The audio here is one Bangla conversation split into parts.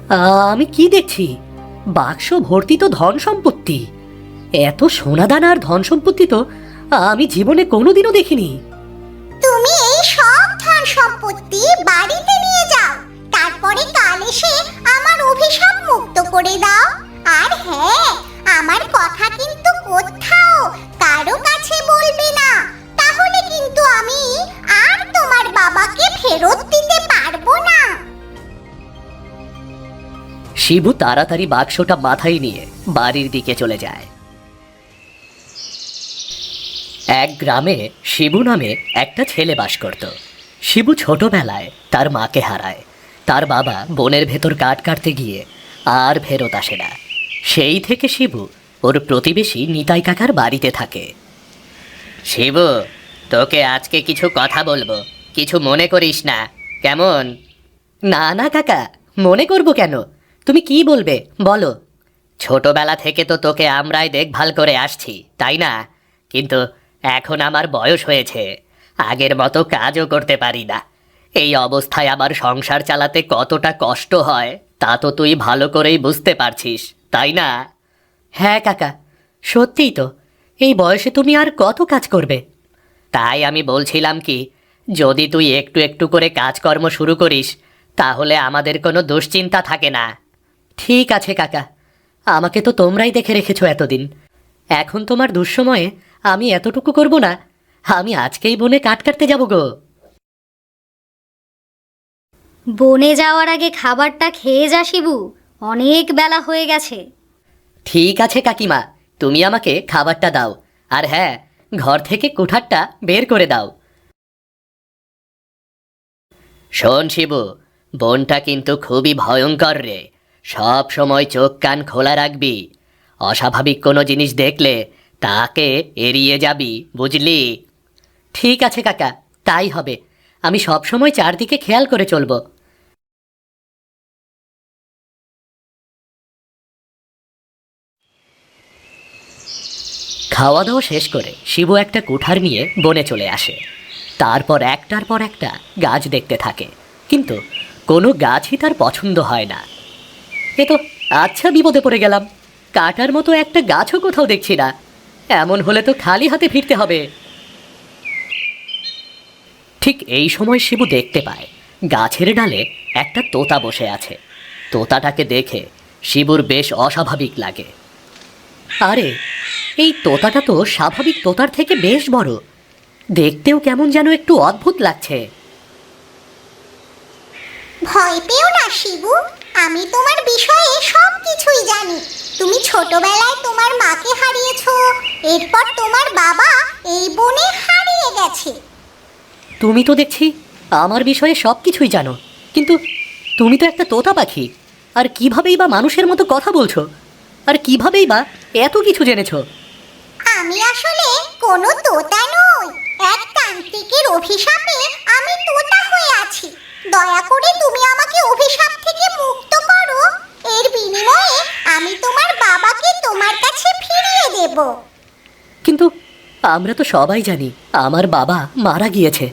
আমি কি দেখছি? বাক্স ভর্তি তো ধন সম্পত্তি। এত সোনাদানা আর ধন সম্পত্তি তো আমি জীবনে কোনোদিনও দেখিনি। তুমি এই সব ধন সম্পত্তি বাড়িতে নিয়ে যাও, তারপরে কাল এসে আমার অভিশাপ মুক্ত করে দাও। আর হ্যাঁ, আমার কথা কিন্তু কোথাও কারো কাছে বলবে না, তাহলে কিন্তু আমি আর তোমার বাবাকে ফেরত দিতে পারবো না। শিবু তাড়াতাড়ি বাক্সটা মাথায় নিয়ে বাড়ির দিকে চলে যায়। এক গ্রামে শিবু নামে একটা ছেলে বাস করত। শিবু ছোটবেলায় তার মাকে হারায়। তার বাবা বনের ভেতর কাঠ কাটতে গিয়ে আর ফেরত আসে না। সেই থেকে শিবু ওর প্রতিবেশী নিতাই কাকার বাড়িতে থাকে। শিবু, তোকে আজকে কিছু কথা বলবো, কিছু মনে করিস না, কেমন? না না কাকা, মনে করব কেন? তুমি কি বলবে বলো। ছোটবেলা থেকে তো তোকে আমরাই দেখভাল করে আসছি, তাই না? কিন্তু এখন আমার বয়স হয়েছে, আগের মতো কাজও করতে পারি না। এই অবস্থায় আমার সংসার চালাতে কতটা কষ্ট হয় তা তো তুই ভালো করেই বুঝতে পারছিস, তাই না? হ্যাঁ কাকা, সত্যিই তো। এই বয়সে তুমি আর কত কাজ করবে? তাই আমি বলছিলাম কি, যদি তুই একটু একটু করে কাজকর্ম শুরু করিস তাহলে আমাদের কোনো দুশ্চিন্তা থাকে না। ঠিক আছে কাকা, আমাকে তো তোমরাই দেখে রেখেছো এতদিন। এখন তোমার দুঃসময়ে আমি এতটুকু করব না? আমি আজকেই বনে কাঠ কাটতে যাব গো। বনে যাওয়ার আগে খাবারটা খেয়ে যা শিবু, অনেক বেলা হয়ে গেছে। ঠিক আছে কাকিমা, তুমি আমাকে খাবারটা দাও। আর হ্যাঁ, ঘর থেকে কুঠারটা বের করে দাও। শোন শিবু, বনটা কিন্তু খুবই ভয়ঙ্কর রে। সব সময় চোখ কান খোলা রাখবি। অস্বাভাবিক কোনো জিনিস দেখলে তাকে এড়িয়ে যাবি, বুঝলি? ঠিক আছে কাকা, তাই হবে। আমি সব সময় চারদিকে খেয়াল করে চলবো। খাওয়া দাওয়া শেষ করে শিবু একটা কুঠার নিয়ে বনে চলে আসে। তারপর একটার পর একটা গাছ দেখতে থাকে, কিন্তু কোনো গাছই তার পছন্দ হয় না। এ তো আচ্ছা বিপদে পড়ে গেলাম, কাটার মতো একটা গাছও কোথাও দেখছি না। এমন হলে তো খালি হাতে ফিরতে হবে। ঠিক এই সময় শিবু দেখতে পায় গাছের ডালে একটা তোতা বসে আছে। তোতাটাকে দেখে শিবুর বেশ অস্বাভাবিক লাগে। আরে, এই তোতাটা তো স্বাভাবিক তোতার থেকে বেশ বড়। দেখতেও কেমন যেন একটু অদ্ভুত লাগছে। ভয় পেও না শিবু, আমি তোমার বিষয়ে সব কিছুই জানি। তুমি ছোটবেলায় তোমার মাকে হারিয়েছো, এরপর তোমার বাবা এই বনে হারিয়ে গেছে। তুমি তো দেখছি আমার বিষয়ে সব কিছুই জানো, কিন্তু তুমি তো একটা তোতা পাখি। আর কিভাবেই বা মানুষের মতো কথা বলছো? আর কিভাবেই বা এত কিছু জেনেছো? আমি আসলে কোনো তোতা নই, এক তান্ত্রিকের অভিশাপে আমি তোতা হয়ে আছি। দয়া করে তুমি আমাকে অভিশাপ থেকে মুক্ত করো, এর বিনিময়ে আমি তোমার বাবাকে তোমার কাছে ফিরিয়ে দেব। কিন্তু আমরা তো সবাই জানি আমার বাবা মারা গিয়েছে।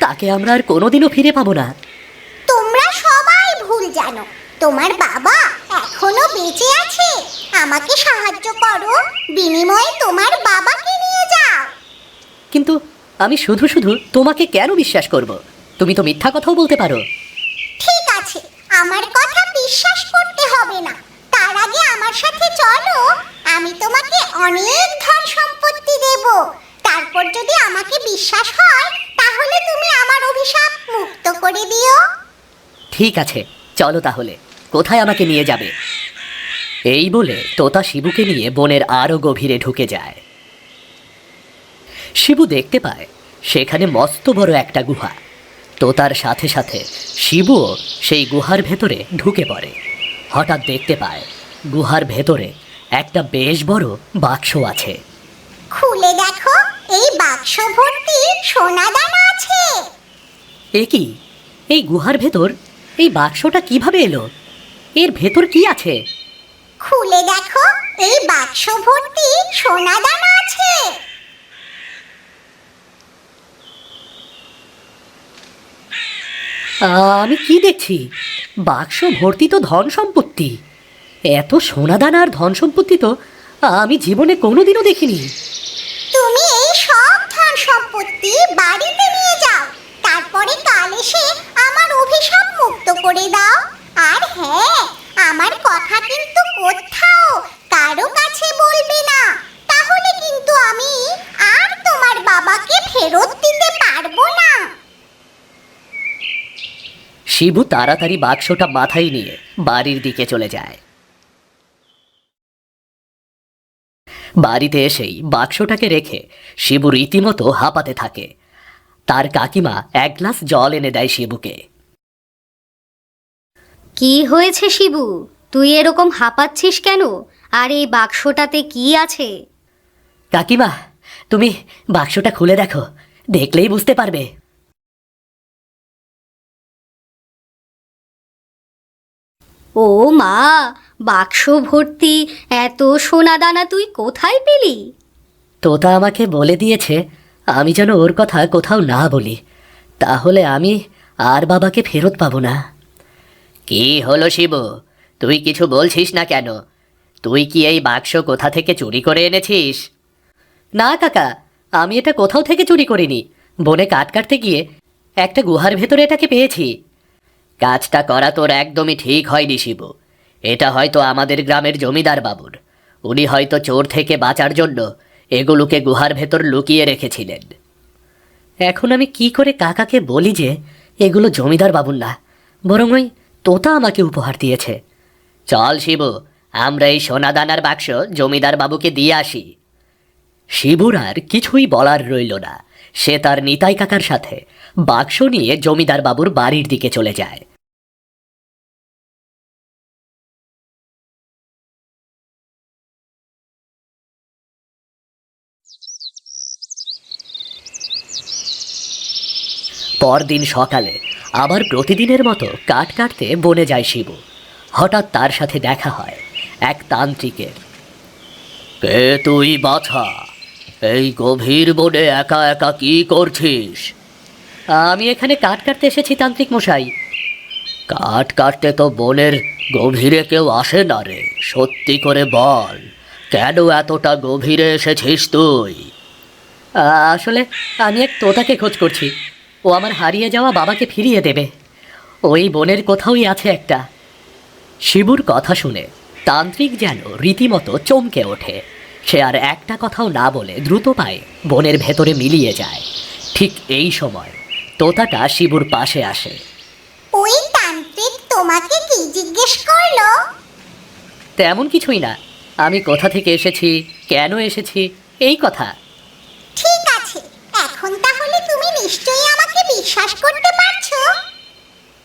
তাকে আমরা আর কোনোদিনও ফিরে পাবো না। তোমরা সবাই ভুল জানো, তোমার বাবা এখনো বেঁচে আছে। আমাকে সাহায্য করো, বিনিময়ে তোমার বাবাকে নিয়ে যাও। কিন্তু আমি শুধু শুধু তোমাকে কেন বিশ্বাস করব? তুমি তো মিথ্যা কথাও বলতে পারো। ঠিক আছে, আমার কথা বিশ্বাস করতে হবে না। তার আগে আমার সাথে চলো, আমি তোমাকে অনেক ধন সম্পত্তি দেব। তারপর যদি আমাকে বিশ্বাস হয় তাহলে তুমি আমার অভিশাপ মুক্ত করে দিও। ঠিক আছে, চলো তাহলে। কোথায় আমাকে নিয়ে যাবে? এই বলে তোতা শিবুকে নিয়ে বনের আরো গভীরে ঢুকে যায়। শিবু দেখতে পায় সেখানে মস্ত বড় একটা গুহা। তোতার সাথে সাথে শিবুও সেই গুহার ভেতরে ঢুকে পড়ে। হঠাৎ দেখতে পায় গুহার ভেতরে একটা বেশ বড় বাক্স আছে। খুলে দেখো, এই বাক্স ভর্তি সোনা দানা আছে। এ কি? এই গুহার ভেতর এই বাক্সটা কিভাবে এলো? এর ভেতর কি আছে? খুলে দেখো, এই বাক্স ভর্তি সোনা দানা আছে। আমি কি দেখছি? বাক্স ভর্তি তো ধন সম্পত্তি। এত সোনাদানা আর ধন সম্পত্তি তো আমি জীবনে কোনোদিনও দেখিনি। তুমি এই সব ধন সম্পত্তি বাড়িতে নিয়ে যাও, তারপরে কাল এসে আমার অভিশাপ মুক্ত করে দাও। আর হ্যাঁ, আমার কথা কিন্তু কোথাও কারো কাছে বলবে না, তাহলে কিন্তু আমি আর তোমার বাবাকে ফেরত দিতে পারবো না। শিবু তাড়াতাড়ি বাক্সটা মাথায় নিয়ে বাড়ির দিকে চলে যায়। বাড়িতে এসেই বাক্সটাকে রেখে শিবু রীতিমতো হাঁপাতে থাকে। তার কাকিমা এক গ্লাস জল এনে দেয় শিবুকে। কি হয়েছে শিবু, তুই এরকম হাঁপাচ্ছিস কেন? আর এই বাক্সটাতে কি আছে? কাকিমা, তুমি বাক্সটা খুলে দেখো, দেখলেই বুঝতে পারবে। ও মা, বাক্স ভর্তি এত সোনা দানা তুই কোথায় পেলি? তোতা আমাকে বলে দিয়েছে আমি যেন ওর কথা কোথাও না বলি, তাহলে আমি আর বাবাকে ফেরত পাবো না। কি হলো শিবু, তুই কিছু বলছিস না কেন? তুই কি এই বাক্স কোথা থেকে চুরি করে এনেছিস? না কাকা, আমি এটা কোথাও থেকে চুরি করিনি। বনে কাঠ কাটতে গিয়ে একটা গুহার ভেতরে এটাকে পেয়েছি। কাজটা করা তোর একদমই ঠিক হয়নি শিবু। এটা হয়তো আমাদের গ্রামের জমিদার বাবুর। উনি হয়তো চোর থেকে বাঁচার জন্য এগুলোকে গুহার ভেতর লুকিয়ে রেখেছিলেন। এখন আমি কি করে কাকাকে বলি যে এগুলো জমিদার বাবুর না, বরং ওই তোতা আমাকে উপহার দিয়েছে। চল শিবু, আমরা এই সোনাদানার বাক্স জমিদার বাবুকে দিয়ে আসি। শিবুর আর কিছুই বলার রইল না। সে তার নিতাই কাকার সাথে বাক্স নিয়ে জমিদার বাবুর বাড়ির দিকে চলে যায়। পরদিন সকালে আবার প্রতিদিনের মতো কাঠ কাটতে বনে যায় শিবু। হঠাৎ তার সাথে দেখা হয় এক তান্ত্রিকের। কে তুই বাছা? এই গভীর বনে একা একা কি করছিস? আমি এখানে কাঠ কাটতে এসেছি তান্ত্রিক মশাই। কাঠ কাটতে তো বনের গভীরে কেউ আসে না রে, সত্যি করে বল, কেন এতটা গভীরে এসেছিস তুই? আসলে আমি এক তোতাকে খোঁজ করছি। ও আমার হারিয়ে যাওয়া বাবাকে ফিরিয়ে দেবে। ওই বনের কোথাওই আছে একটা। শিবুর কথা শুনে তান্ত্রিক যেন রীতিমতো চমকে ওঠে। সে আর একটা কথাও না বলে দ্রুত পায়ে বনের ভেতরে মিলিয়ে যায়। ঠিক এই সময় তোতাটা শিবুর পাশে আসে। ওই তান্ত্রিক তোমাকে কি জিজ্ঞেস করলো? তেমন কিছুই না, আমি কোথা থেকে এসেছি, কেন এসেছি, এই কথা। ঠিক আছে, এখন তাহলে তুমি নিশ্চয়ই আমাকে বিশ্বাস করতে পারছো?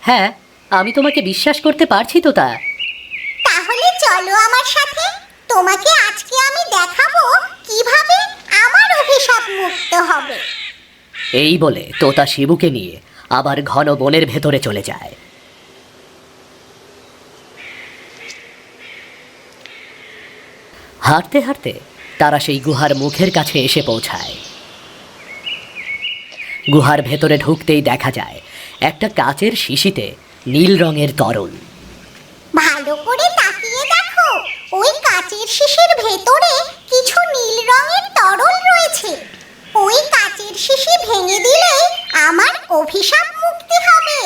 হ্যাঁ, আমি তোমাকে বিশ্বাস করতে পারছি তোতা। তাহলে চলো আমার সাথে, তোমাকে আজকে আমি দেখাবো কিভাবে আমার অভিশাপ মুক্ত হবে। এই বলে তোতা শিবুকে নিয়ে আবার ঘন বনের ভেতরে চলে যায়। হাঁটতে হাঁটতে তারা সেই গুহার মুখের কাছে এসে পৌঁছায়। গুহার ভেতরে ঢুকতেই দেখা যায় একটা কাচের শিশিতে নীল রঙের তরল। ভালো করে তাকিয়ে দেখো, ওই কাচের শিশির ভেতরে কিছু নীল রঙের তরল রয়েছে। ওই কাচের শিশি ভেঙে দিলেই আমার অভিশাপ মুক্তি হবে।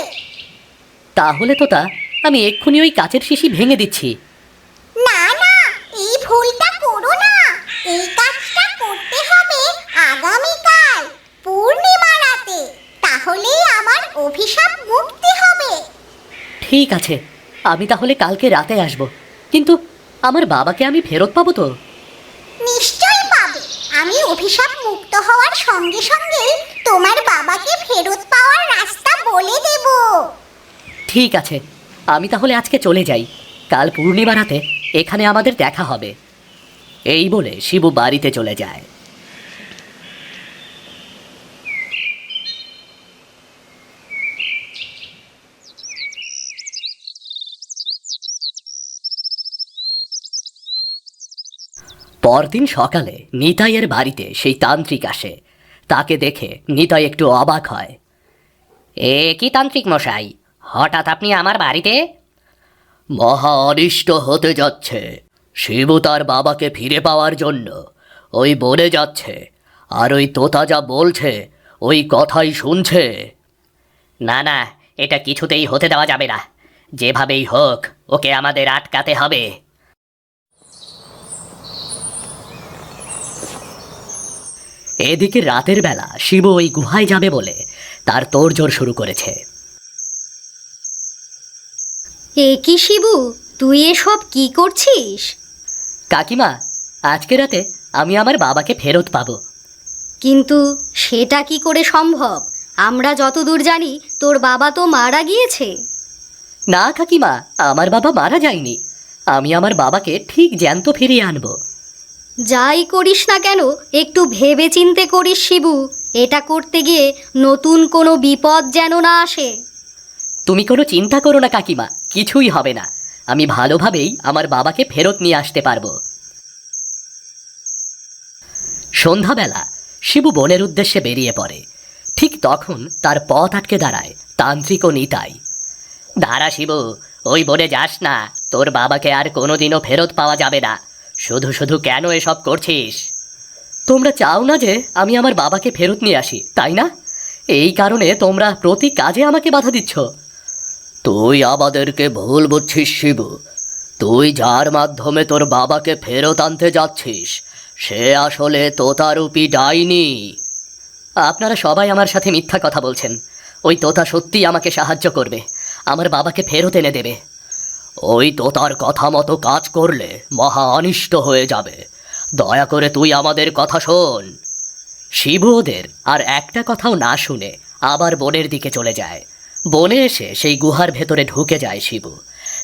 তাহলে তোতা আমি এক্ষুনি ওই কাচের শিশি ভেঙে দিচ্ছি। না না, এই ভুলটা করো না। এই কাজটা করতে হবে আগামীকাল পূর্ণিমা রাতে, তাহলেই আমার অভিশাপ মুক্তি হবে। ঠিক আছে, আমি তাহলে কালকে রাতে আসব। কিন্তু আমার বাবাকে আমি ফেরত পাবো তো? নিশ্চয়ই পাবে। আমি অভিশাপ মুক্ত হওয়ার সঙ্গে সঙ্গেই তোমার বাবাকে ফেরত পাওয়ার রাস্তা বলে দেব। ঠিক আছে, আমি তাহলে আজকে চলে যাই। কাল পূর্ণিমা রাতে এখানে আমাদের দেখা হবে। এই বলে শিবু বাড়িতে চলে যায়। পরদিন সকালে নিতাইয়ের বাড়িতে সেই তান্ত্রিক আসে। তাকে দেখে নিতাই একটু অবাক হয়। এ কি তান্ত্রিক মশাই, হঠাৎ আপনি আমার বাড়িতে? মহা অনিষ্ট হতে যাচ্ছে। শিবু তার বাবাকে ফিরে পাওয়ার জন্য ওই বনে যাচ্ছে, আর ওই তোতা যা বলছে ওই কথাই শুনছে। না না, এটা কিছুতেই হতে দেওয়া যাবে না। যেভাবেই হোক ওকে আমাদের আটকাতে হবে। এদিকে রাতের বেলা শিবু ওই গুহায় যাবে বলে তার তোড়জোড় শুরু করেছে। এ কি শিবু, তুই এসব কি করছিস? কাকিমা, আজকে রাতে আমি আমার বাবাকে ফেরত পাবো। কিন্তু সেটা কি করে সম্ভব? আমরা যতদূর জানি তোর বাবা তো মারা গিয়েছে। না কাকিমা, আমার বাবা মারা যায়নি। আমি আমার বাবাকে ঠিক জ্যান্ত ফিরিয়ে আনবো। যাই করিস না কেন একটু ভেবে চিন্তে করিস শিবু। এটা করতে গিয়ে নতুন কোনো বিপদ যেন না আসে। তুমি কোনো চিন্তা করো না কাকিমা, কিছুই হবে না। আমি ভালোভাবেই আমার বাবাকে ফেরত নিয়ে আসতে পারবো। সন্ধ্যাবেলা শিবু বনের উদ্দেশ্যে বেরিয়ে পড়ে। ঠিক তখন তার পথ আটকে দাঁড়ায় তান্ত্রিক ও নিতাই। দাঁড়া শিবু, ওই বনে যাস না। তোর বাবাকে আর কোনোদিনও ফেরত পাওয়া যাবে না। শুধু শুধু কেন এসব করছিস? তোমরা চাও না যে আমি আমার বাবাকে ফেরত নিয়ে আসি, তাই না? এই কারণে তোমরা প্রতি কাজে আমাকে বাধা দিচ্ছ। তুই আমাদেরকে ভুল বুঝছিস শিবু। তুই যার মাধ্যমে তোর বাবাকে ফেরত আনতে যাচ্ছিস সে আসলে তোতারূপী ডাইনি। আপনারা সবাই আমার সাথে মিথ্যা কথা বলছেন। ওই তোতা সত্যিই আমাকে সাহায্য করবে, আমার বাবাকে ফেরত এনে দেবে। ওই তোতার কথা মতো কাজ করলে মহা অনিষ্ট হয়ে যাবে। দয়া করে তুই আমাদের কথা শোন। শিবু ওদের আর একটা কথাও না শুনে আবার বনের দিকে চলে যায়। বনে এসে সেই গুহার ভেতরে ঢুকে যায় শিবু।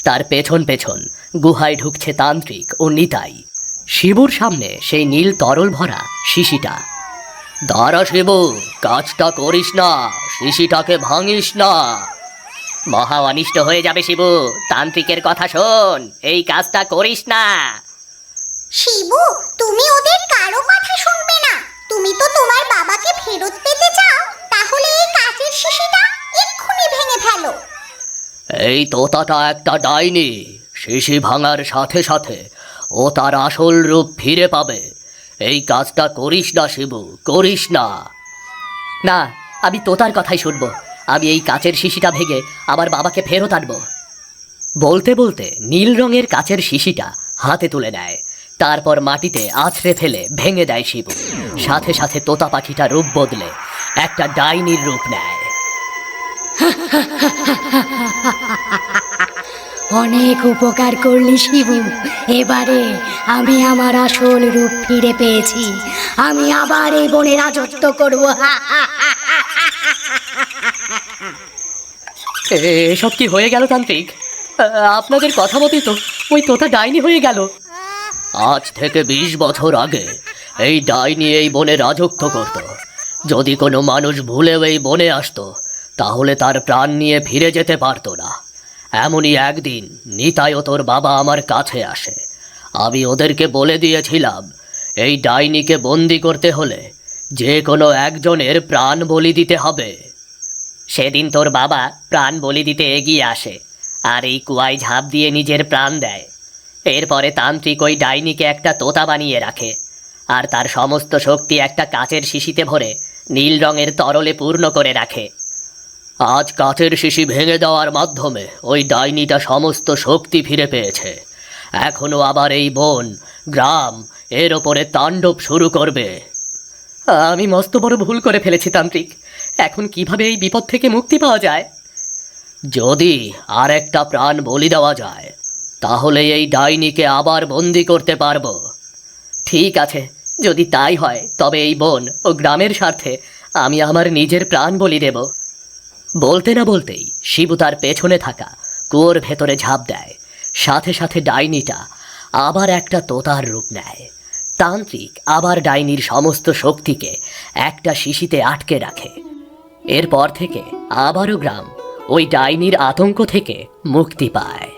তার পেছন পেছন গুহায় ঢুকছে তান্ত্রিক ও নিতাই। শিবুর সামনে সেই নীল তরল ভরা শিশিটা। দাঁড়া শিবু, কাজটা করিস না, শিশিটাকে ভাঙিস না। মহা অনিষ্ট হয়ে যাবে শিবু, তান্ত্রিকের কথা শোন, এই কাজটা করিস না। শিবু, তুমি ওদের কারো কথা শুনবে না। তুমি তো তোমার বাবাকে ফেরত পেতে চাও, তাহলে এই কাচের শিশিটা এক্ষুনি ভেঙে ফেলো। এই তোতাটা একটা ডাইনি। শিশি ভাঙার সাথে সাথে ও তার আসল রূপ ফিরে পাবে। এই কাজটা করিস না শিবু, করিস না। না, আমি তোতার কথাই শুনবো। আমি এই কাচের শিশিটা ভেঙে আমার বাবাকে ফেরত আনবো। বলতে বলতে নীল রঙের কাচের শিশিটা হাতে তুলে নেয়। তারপর মাটিতে আছড়ে ফেলে ভেঙে দেয় শিবু। সাথে সাথে তোতা পাখিটা রূপ বদলে একটা ডাইনির রূপ নেয়। অনেক উপকার করলি শিবু। এবারে আমি আমার আসল রূপ ফিরে পেয়েছি। আমি আবার এই বনে রাজত্ব করব। এসব কি হয়ে গেল তান্ত্রিক? আপনাদের কথা মতোই তো ওই তোতা ডাইনি হয়ে গেল। আজ থেকে 20 বছর আগে এই ডাইনি এই বনে রাজত্ব করত। যদি কোনো মানুষ ভুলেও এই বনে আসতো তাহলে তার প্রাণ নিয়ে ফিরে যেতে পারতো না। এমনই একদিন নিতাই ও তোর বাবা আমার কাছে আসে। আমি ওদেরকে বলে দিয়েছিলাম এই ডাইনিকে বন্দি করতে হলে যে কোনো একজনের প্রাণ বলি দিতে হবে। সেদিন তোর বাবা প্রাণ বলি দিতে এগিয়ে আসে আর এই কুয়ায় ঝাঁপ দিয়ে নিজের প্রাণ দেয়। এরপরে তান্ত্রিক ওই ডাইনিকে একটা তোতা বানিয়ে রাখে আর তার সমস্ত শক্তি একটা কাচের শিশিতে ভরে নীল রঙের তরলে পূর্ণ করে রাখে। আজ কাচের শিশি ভেঙে দেওয়ার মাধ্যমে ওই ডাইনিটা সমস্ত শক্তি ফিরে পেয়েছে। এখনো আবার এই বন, গ্রাম এর ওপরে তাণ্ডব শুরু করবে। আমি মস্ত বড় ভুল করে ফেলেছি তান্ত্রিক। এখন কিভাবে এই বিপদ থেকে মুক্তি পাওয়া যায়? যদি আর একটা প্রাণ বলি দেওয়া যায় তাহলে এই ডাইনিকে আবার বন্দি করতে পারবো। ঠিক আছে, যদি তাই হয় তবে এই বন ও গ্রামের স্বার্থে আমি আমার নিজের প্রাণ বলি দেব। বলতে না বলতেই শিবু তার পেছনে থাকা কুয়োর ভেতরে ঝাঁপ দেয়। সাথে সাথে ডাইনিটা আবার একটা তোতার রূপ নেয়। তান্ত্রিক আবার ডাইনির সমস্ত শক্তিকে একটা শিশিতে আটকে রাখে। এরপর থেকে আবারও গ্রাম ওই ডাইনির আতঙ্ক থেকে মুক্তি পায়।